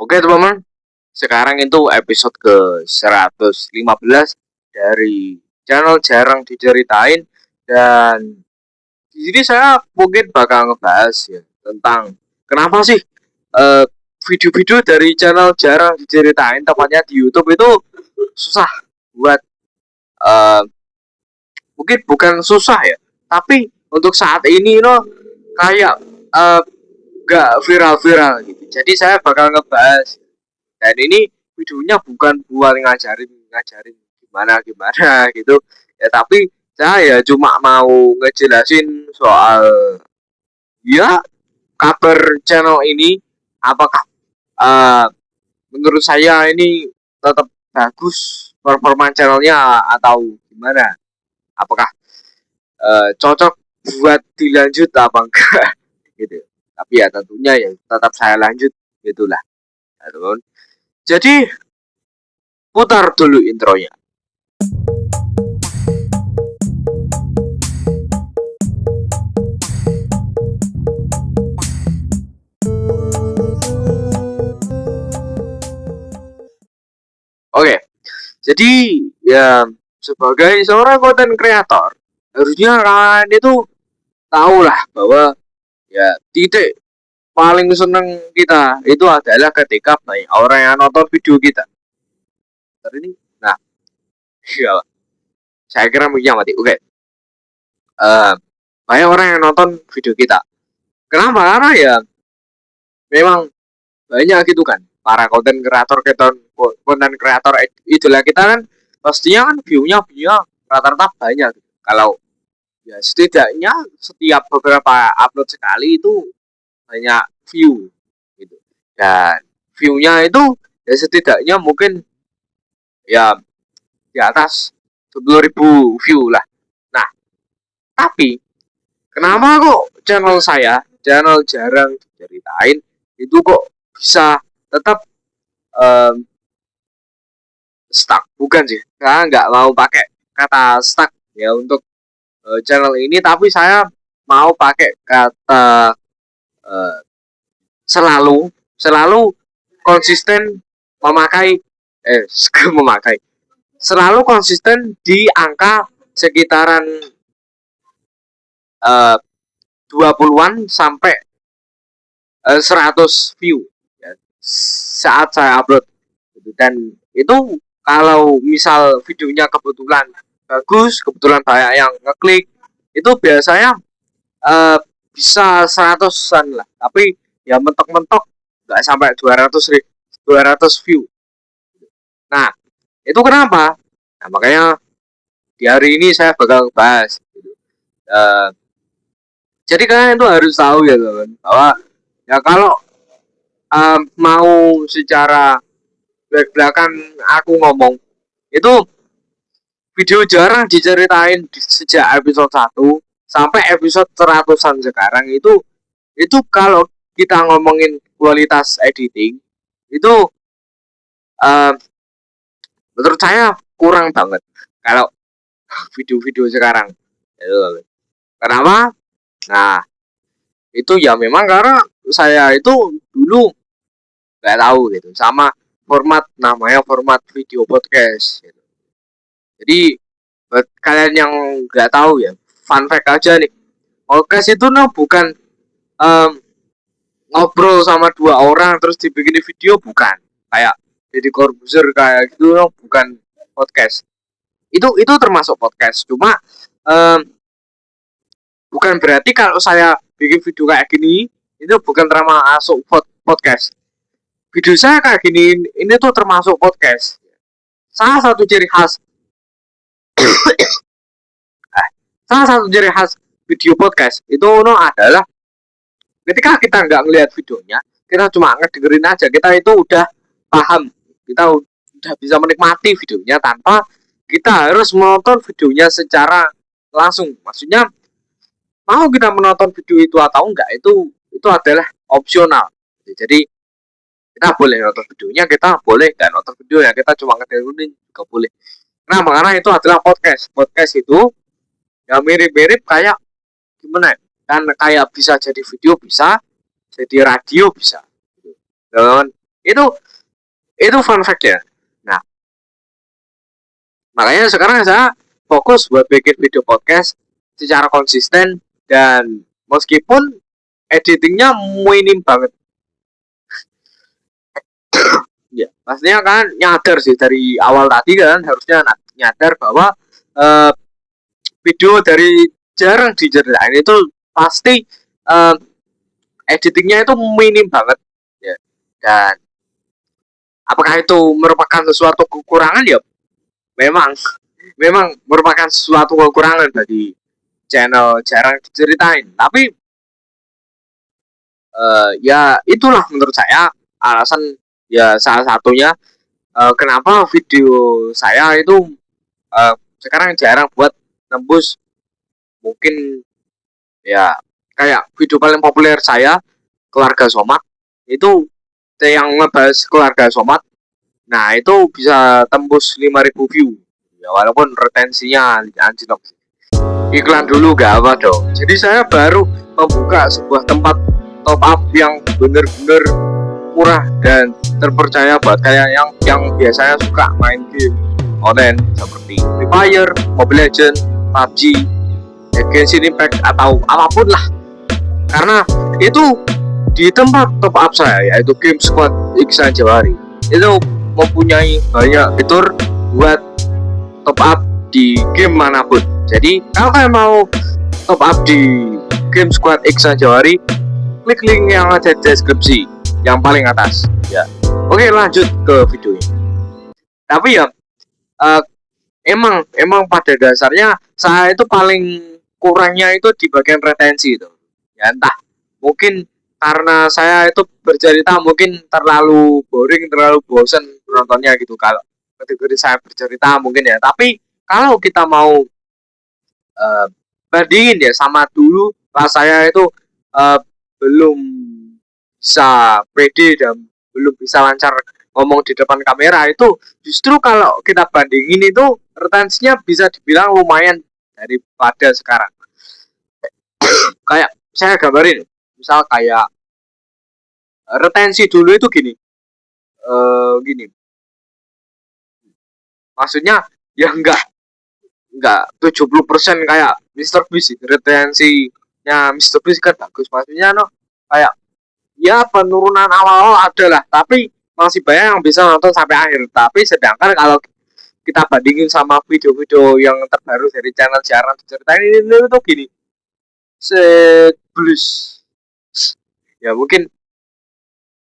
Oke teman-teman, sekarang itu episode ke 115 dari channel Jarang Diceritain. Dan di sini saya mungkin bakal ngebahas ya tentang kenapa sih eh, video-video dari channel Jarang Diceritain, tepatnya di YouTube itu susah buat, eh, mungkin bukan susah ya, tapi untuk saat ini kayak eh, gak viral-viral gitu. Jadi saya bakal ngebahas. Dan ini videonya bukan buat ngajarin gimana gimana gitu ya, tapi saya cuma mau ngejelasin soal ya kabar channel ini, apakah uh, menurut saya ini tetap bagus performa channelnya atau gimana, apakah cocok buat dilanjut apa enggak gitu. Tapi ya tentunya ya tetap saya lanjut gitulah ya, teman. Jadi putar dulu intronya. Oke, jadi ya sebagai seorang konten kreator harusnya kalian itu tahu lah bahwa ya titik paling seneng kita itu adalah ketika banyak orang yang nonton video kita. Hari ini, nah, iya, saya kira mungkin mati. Oke, banyak orang yang nonton video kita. Kenapa? Karena ya memang banyak gitu kan para konten kreator idola kita kan, pastinya kan view-nya rata-rata banyak gitu. Kalau ya setidaknya setiap beberapa upload sekali itu banyak view gitu. Dan view-nya itu ya setidaknya mungkin ya di atas 10.000 view lah. Nah, tapi kenapa kok channel Jarang Diceritain itu kok bisa tetap um, stuck? Bukan sih, saya nggak mau pakai kata stuck ya untuk channel ini, tapi saya mau pakai kata uh, selalu selalu konsisten memakai memakai selalu konsisten di angka sekitaran 20-an sampai 100 view ya, saat saya upload gitu. Dan itu kalau misal videonya kebetulan bagus, kebetulan banyak yang ngeklik, itu biasanya eh, bisa 100-an lah, tapi ya mentok-mentok nggak sampai 200 view. Nah, itu kenapa? Nah, makanya di hari ini saya bakal bahas gitu. Eh, jadi kalian itu harus tahu ya teman, bahwa ya kalau mau secara belak-belakan aku ngomong itu, video jarang diceritain sejak episode 1 sampai episode 100-an sekarang itu kalau kita ngomongin kualitas editing itu uh, menurut saya kurang banget kalau video-video sekarang. Kenapa? Nah, itu ya memang karena saya itu dulu nggak tahu gitu sama namanya format video podcast gitu. Jadi buat kalian yang nggak tahu ya, fun fact aja nih, podcast itu bukan um, ngobrol sama dua orang terus dibikin video, bukan kayak jadi Corbuzier kayak gitu bukan podcast. Itu termasuk podcast, cuma um, bukan berarti kalau saya bikin video kayak gini itu bukan termasuk podcast. Video saya kayak gini ini tuh termasuk podcast. Salah satu ciri khas salah satu ciri khas video podcast itu adalah ketika kita nggak ngelihat videonya, kita cuma ngedengerin aja, kita itu udah paham, kita udah bisa menikmati videonya tanpa kita harus menonton videonya secara langsung. Maksudnya mau kita menonton video itu atau enggak itu adalah opsional. Jadi kita boleh nonton videonya, kita boleh nggak nonton videonya, kita cuma ngedengerin juga boleh. Nah, karena itu adalah podcast. Podcast itu ya mirip-mirip kayak gimana ya? Kan kayak bisa jadi video, bisa jadi radio, bisa. Itu itu fun fact ya. Nah, makanya sekarang saya fokus buat bikin video podcast secara konsisten, dan meskipun editingnya minim banget. Ya, pastinya kan nyadar sih dari awal tadi kan, harusnya nyadar bahwa uh, video dari jarang diceritain itu pasti uh, editingnya itu minim banget ya. Dan apakah itu merupakan sesuatu kekurangan? Ya memang memang merupakan suatu kekurangan bagi channel jarang diceritain, tapi ya itulah menurut saya alasan, ya salah satunya kenapa video saya itu sekarang jarang buat nembus. Mungkin ya kayak video paling populer saya, keluarga Somat, itu yang ngebahas keluarga Somat, nah itu bisa tembus 5.000 view ya, walaupun retensinya anjlok. Iklan dulu gak apa dong. Jadi saya baru membuka sebuah tempat top up yang bener-bener murah dan terpercaya buat kayak yang biasanya suka main game online seperti Free Fire, Mobile Legends, PUBG, Genshin Impact atau apapun lah. Karena itu di tempat top up saya, yaitu Game Squad Iksan Jawari, itu mempunyai banyak fitur buat top up di game manapun. Jadi kalau kalian mau top up di Game Squad Iksan Jawari, klik link yang ada di deskripsi yang paling atas ya. Oke, lanjut ke video ini. Tapi ya uh, emang pada dasarnya saya itu paling kurangnya itu di bagian retensi itu ya. Entah mungkin karena saya itu bercerita mungkin terlalu boring, terlalu bosan penontonnya gitu kalau kategori saya bercerita mungkin ya. Tapi kalau kita mau uh, bandingin ya sama dulu pas saya itu uh, belum bisa pede dan belum bisa lancar ngomong di depan kamera, itu justru kalau kita bandingin itu retensinya bisa dibilang lumayan daripada sekarang. Kayak saya gambarin, misal kayak retensi dulu itu gini, gini, maksudnya ya enggak 70% kayak Mr. Beast. Retensinya Mr. Beast kan bagus, maksudnya no, kayak ya penurunan awal-awal ada lah, tapi masih banyak yang bisa nonton sampai akhir. Tapi sedangkan kalau kita bandingin sama video-video yang terbaru dari channel jarang diceritain ini tuh gini, sebelus ya mungkin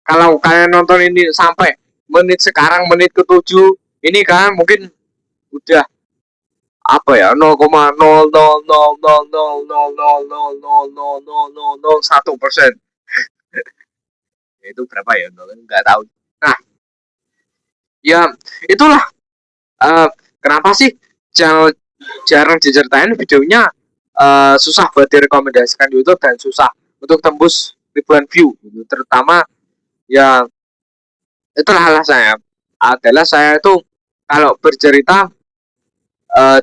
kalau kalian nonton ini sampai menit sekarang menit ke-7 ini kan mungkin udah apa ya, 0,000000000000001%. Itu berapa ya, nggak tahu. Nah ya itulah kenapa sih channel jarang diceritain videonya susah buat direkomendasikan di YouTube dan susah untuk tembus ribuan view gitu. Terutama ya itulah alasannya adalah saya itu kalau bercerita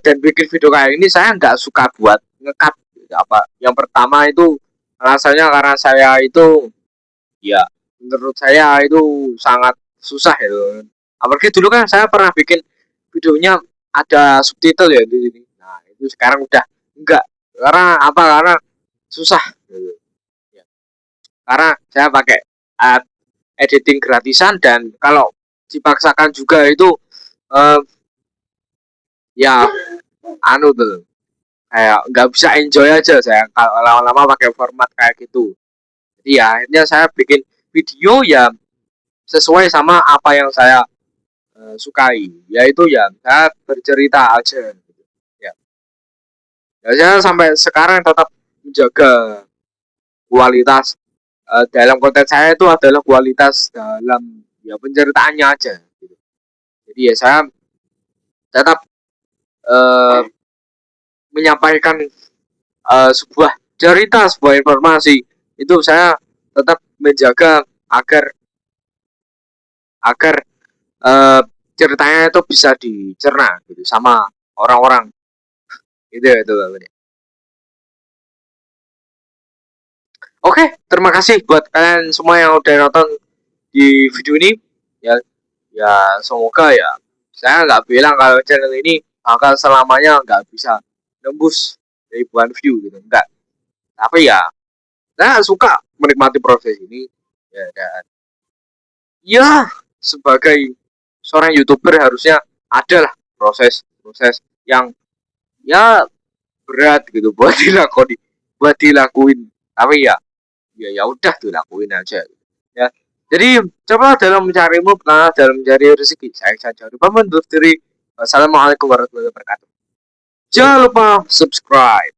dan bikin video kayak ini saya nggak suka buat ngekat gitu. Apa yang pertama itu alasannya karena saya itu ya menurut saya itu sangat susah itu. Apalagi dulu kan saya pernah bikin videonya ada subtitle ya di sini. Nah itu sekarang udah enggak, karena apa, karena susah gitu. Ya. Karena saya pakai editing gratisan, dan kalau dipaksakan juga itu uh, ya anu tuh kayak nggak bisa enjoy aja saya kalau lama-lama pakai format kayak gitu. Jadi ya akhirnya saya bikin video ya sesuai sama apa yang saya sukai, yaitu ya saya bercerita aja gitu. Ya. Ya saya sampai sekarang tetap menjaga kualitas dalam konten saya itu adalah kualitas dalam ya penceritaannya aja gitu. Jadi ya saya tetap uh, menyampaikan sebuah cerita, sebuah informasi, itu saya tetap menjaga agar agar uh, ceritanya itu bisa dicerna gitu sama orang-orang, gitu ya itu. Oke, terima kasih buat kalian semua yang udah nonton di video ini ya, ya semoga ya, saya nggak bilang kalau channel ini bakal selamanya nggak bisa nembus ribuan view gitu, enggak. Tapi ya saya suka menikmati proses ini ya, dan ya sebagai seorang youtuber harusnya ada lah proses-proses yang ya berat gitu buat dilakoni, buat dilakuin. Tapi ya, ya udah dilakuin aja ya. Jadi coba dalam mencarimu, pernah dalam mencari rezeki. Saya saja lupa mundur diri. Wassalamualaikum warahmatullahi wabarakatuh. Jangan lupa subscribe.